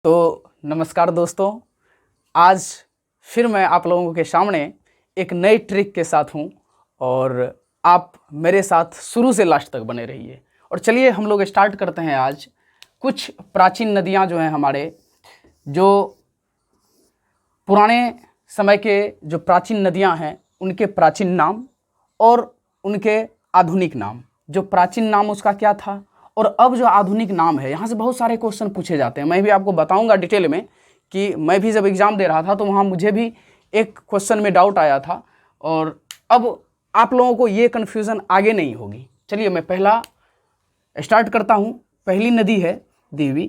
तो नमस्कार दोस्तों, आज फिर मैं आप लोगों के सामने एक नई ट्रिक के साथ हूं और आप मेरे साथ शुरू से लास्ट तक बने रहिए। और चलिए हम लोग स्टार्ट करते हैं। आज कुछ प्राचीन नदियां जो हैं हमारे, जो पुराने समय के जो प्राचीन नदियां हैं उनके प्राचीन नाम और उनके आधुनिक नाम। जो प्राचीन नाम उसका क्या था और अब जो आधुनिक नाम है, यहाँ से बहुत सारे क्वेश्चन पूछे जाते हैं। मैं भी आपको बताऊंगा डिटेल में कि मैं भी जब एग्ज़ाम दे रहा था तो वहाँ मुझे भी एक क्वेश्चन में डाउट आया था और अब आप लोगों को ये कन्फ्यूज़न आगे नहीं होगी। चलिए मैं पहला स्टार्ट करता हूँ। पहली नदी है देवी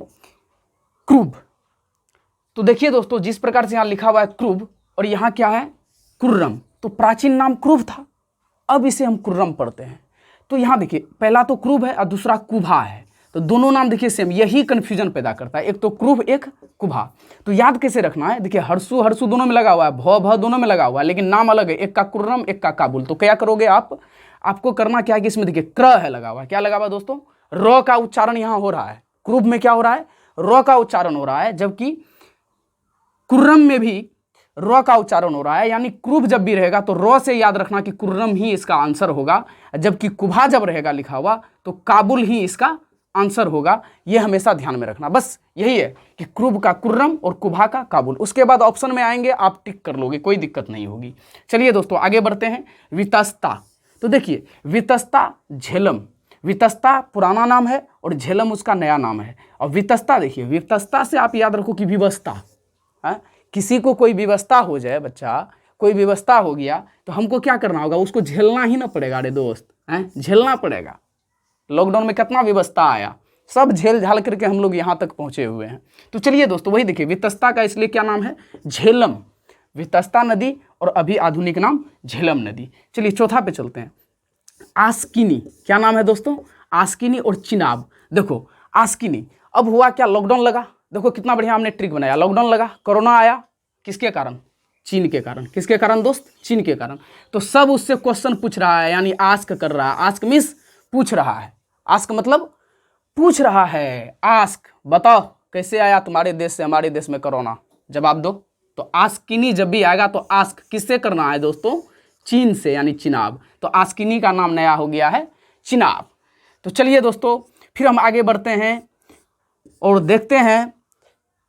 क्रुब। तो देखिए दोस्तों, जिस प्रकार से यहाँ लिखा हुआ है क्रुब और यहाँ क्या है कुर्रम, तो प्राचीन नाम क्रुब था, अब इसे हम कुर्रम पढ़ते हैं। तो यहाँ देखिए, पहला तो क्रुब है और दूसरा कुभा है, तो दोनों नाम देखिए सेम, यही कन्फ्यूजन पैदा करता है। एक तो क्रुब एक कुभा। तो याद कैसे रखना है, देखिए हर्षु हर्षु दोनों में लगा हुआ है, भ दोनों में लगा हुआ है, लेकिन नाम अलग है, एक का कुर्रम एक का काबुल। तो क्या करोगे आपको करना क्या है कि इसमें देखिए क्र है लगा हुआ है। क्या लगा हुआ है दोस्तों? र का उच्चारण यहाँ हो रहा है। क्रुब में क्या हो रहा है? र का उच्चारण हो रहा है, जबकि कुर्रम में भी र का उच्चारण हो रहा है। यानी क्रुब जब भी रहेगा तो र से याद रखना कि कुर्रम ही इसका आंसर होगा, जबकि कुभा जब रहेगा लिखा हुआ तो काबुल ही इसका आंसर होगा। ये हमेशा ध्यान में रखना। बस यही है कि क्रुब का कुर्रम और कुभा का काबुल। उसके बाद ऑप्शन में आएंगे, आप टिक कर लोगे, कोई दिक्कत नहीं होगी। चलिए दोस्तों आगे बढ़ते हैं। वितस्ता। तो देखिए वितस्ता झेलम, वितस्ता पुराना नाम है और झेलम उसका नया नाम है। और वितस्ता देखिए, वितस्ता से आप याद रखो कि विवस्ता है। किसी को कोई विवस्ता हो जाए, बच्चा कोई विवस्ता हो गया तो हमको क्या करना होगा? उसको झेलना ही ना पड़ेगा। अरे दोस्त हैं, झेलना पड़ेगा। लॉकडाउन में कितना विवस्ता आया, सब झेल झाल करके हम लोग यहाँ तक पहुँचे हुए हैं। तो चलिए दोस्तों, वही देखिए वितस्ता का इसलिए क्या नाम है? झेलम, वितस्ता नदी और अभी आधुनिक नाम झेलम नदी। चलिए चौथा पे चलते हैं। आस्किनी, क्या नाम है दोस्तों? आस्किनी और चिनाब। देखो आस्किनी, अब हुआ क्या? लॉकडाउन लगा। देखो कितना बढ़िया हमने ट्रिक बनाया। लॉकडाउन लगा, कोरोना आया, किसके कारण? चीन के कारण। किसके कारण दोस्त? चीन के कारण। तो सब उससे क्वेश्चन पूछ रहा है, यानी आस्क कर रहा है। आस्क मीन्स पूछ रहा है, आस्क मतलब पूछ रहा है। आस्क, बताओ कैसे आया तुम्हारे देश से हमारे देश में कोरोना, जवाब दो। तो आस्किनी जब भी आएगा तो आस्क किससे करना है दोस्तों? चीन से, यानी चिनाब। तो आस्किनी का नाम नया हो गया है चिनाब। तो चलिए दोस्तों फिर हम आगे बढ़ते हैं और देखते हैं,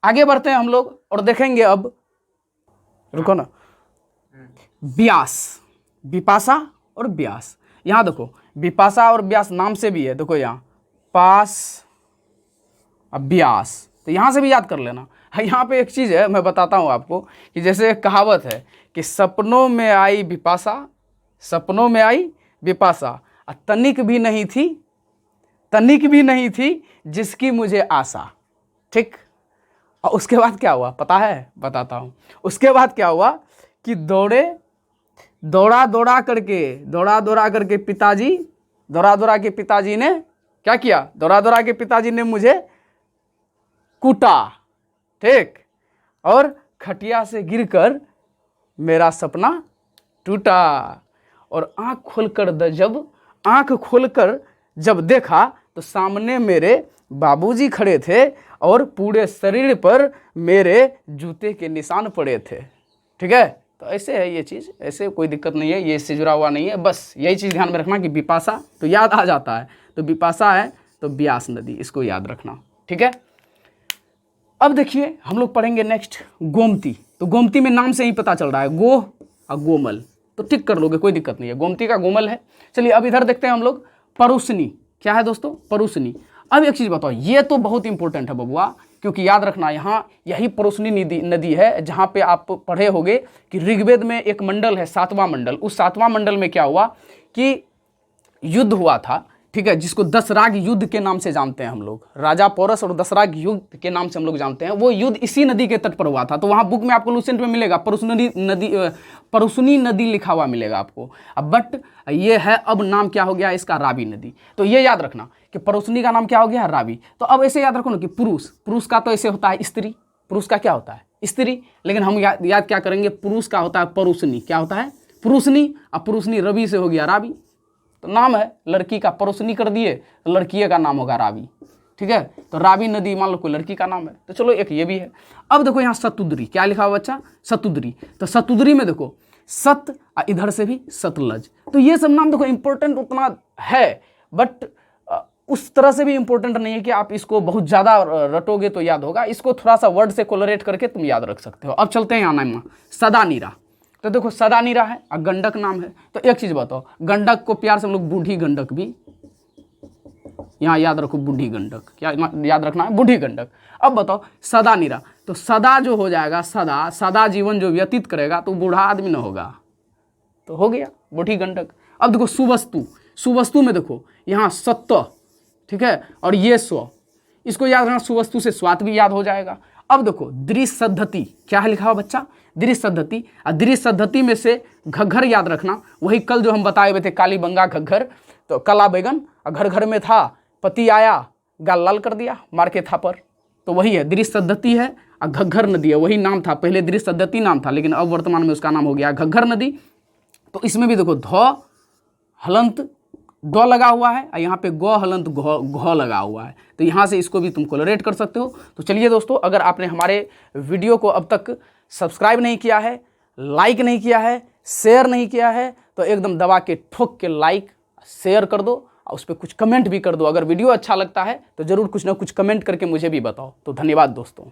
आगे बढ़ते हैं हम लोग और देखेंगे। अब रुको ना, व्यास, विपाशा और व्यास। यहाँ देखो विपाशा और व्यास नाम से भी है। देखो यहाँ पास अब व्यास, तो यहाँ से भी याद कर लेना। यहाँ पे एक चीज़ है, मैं बताता हूँ आपको कि जैसे एक कहावत है कि सपनों में आई विपाशा, सपनों में आई विपाशा, तनिक भी नहीं थी, तनिक भी नहीं थी जिसकी मुझे आशा। ठीक। और उसके बाद क्या हुआ पता है? बताता हूँ। उसके बाद क्या हुआ कि दौड़ा दौड़ा करके पिताजी ने क्या किया? दौड़ा दौड़ा के पिताजी ने मुझे कूटा। ठीक। और खटिया से गिरकर मेरा सपना टूटा। और आंख खोलकर जब देखा तो सामने मेरे बाबूजी खड़े थे और पूरे शरीर पर मेरे जूते के निशान पड़े थे। ठीक है, तो ऐसे है ये चीज़, ऐसे कोई दिक्कत नहीं है, ये इससे जुड़ा हुआ नहीं है। बस यही चीज़ ध्यान में रखना कि विपाशा तो याद आ जाता है, तो विपाशा है तो व्यास नदी, इसको याद रखना। ठीक है। अब देखिए हम लोग पढ़ेंगे नेक्स्ट गोमती। तो गोमती में नाम से ही पता चल रहा है, गो और गोमल, तो टिक कर लोगे, कोई दिक्कत नहीं है। गोमती का गोमल है। चलिए अब इधर देखते हैं हम लोग परुसनी। क्या है दोस्तों? परुसनी। अब एक चीज़ बताओ, ये तो बहुत इंपॉर्टेंट है बबुआ, क्योंकि याद रखना यहाँ यही परुसनी नदी है जहाँ पे आप पढ़े होंगे कि ऋग्वेद में एक मंडल है, 7वां मंडल। उस 7वां मंडल में क्या हुआ कि युद्ध हुआ था। ठीक है, जिसको दशराग युद्ध के नाम से जानते हैं हम लोग, राजा पोरस और दशराग युद्ध के नाम से हम लोग जानते हैं। वो युद्ध इसी नदी के तट पर हुआ था। तो वहाँ बुक में आपको लूसेंट में मिलेगा परुसनी नदी लिखा हुआ मिलेगा आपको। अब बट ये है, अब नाम क्या हो गया इसका? रावी नदी। तो ये याद रखना कि परुसनी का नाम क्या हो गया? रावी। तो अब ऐसे याद रखो ना कि पुरुष का तो ऐसे होता है स्त्री, पुरुष का क्या होता है? स्त्री। लेकिन हम याद क्या करेंगे? पुरुष का होता है परुसनी। क्या होता है? पुरुषनी। अब पुरुषनी रवि से हो गया रावी। तो नाम है लड़की का, परुसनी कर दिए तो लड़की का नाम होगा रावी। ठीक है। तो रावी नदी मान लो कोई लड़की का नाम है, तो चलो एक ये भी है। अब देखो यहाँ सतुद्री, क्या लिखा हुआ बच्चा, सतुद्री। तो सतुद्री में देखो सत, इधर से भी सतलज। तो ये सब नाम देखो इंपॉर्टेंट उतना है, बट उस तरह से भी इंपॉर्टेंट नहीं है कि आप इसको बहुत ज़्यादा रटोगे तो याद होगा। इसको थोड़ा सा वर्ड से कोलरेट करके तुम याद रख सकते हो। अब चलते हैं यहाँ नाम सदा नीरा। तो देखो सदा नीरा है और गंडक नाम है। तो एक चीज़ बताओ, गंडक को प्यार से हम लोग बूढ़ी गंडक भी यहाँ याद रखो, बूढ़ी गंडक, क्या याद रखना है, बूढ़ी गंडक। अब बताओ सदा नीरा, तो सदा जो हो जाएगा, सदा सदा जीवन जो व्यतीत करेगा तो बूढ़ा आदमी न होगा, तो हो गया बूढ़ी गंडक। अब देखो सुवस्तु, सुवस्तु में देखो यहाँ सत्व, ठीक है, और ये स्व, इसको याद रखना, सुवस्तु से स्वात भी याद हो जाएगा। अब देखो दृश्यद्धति, क्या है लिखा हुआ बच्चा, दृश्यद्धति। और दृश्यद्धति में से घग्घर याद रखना, वही कल जो हम बताए हुए थे, काली बंगा घग्घर, तो कला बैगन, और घर घर में था पति आया, गाल लाल कर दिया मार के थापर, तो वही है दृश्यद्धति है। और घग्घर नदी है, वही नाम था पहले, दृश्यद्धति नाम था, लेकिन अब वर्तमान में उसका नाम हो गया घग्घर नदी। तो इसमें भी देखो ध हलंत ड लगा हुआ है, और यहाँ पे ग हलंत घ लगा हुआ है, तो यहाँ से इसको भी तुम कोलरेट कर सकते हो। तो चलिए दोस्तों, अगर आपने हमारे वीडियो को अब तक सब्सक्राइब नहीं किया है, लाइक नहीं किया है, शेयर नहीं किया है, तो एकदम दबा के ठोक के लाइक शेयर कर दो, और उस पर कुछ कमेंट भी कर दो। अगर वीडियो अच्छा लगता है तो ज़रूर कुछ ना कुछ कमेंट करके मुझे भी बताओ। तो धन्यवाद दोस्तों।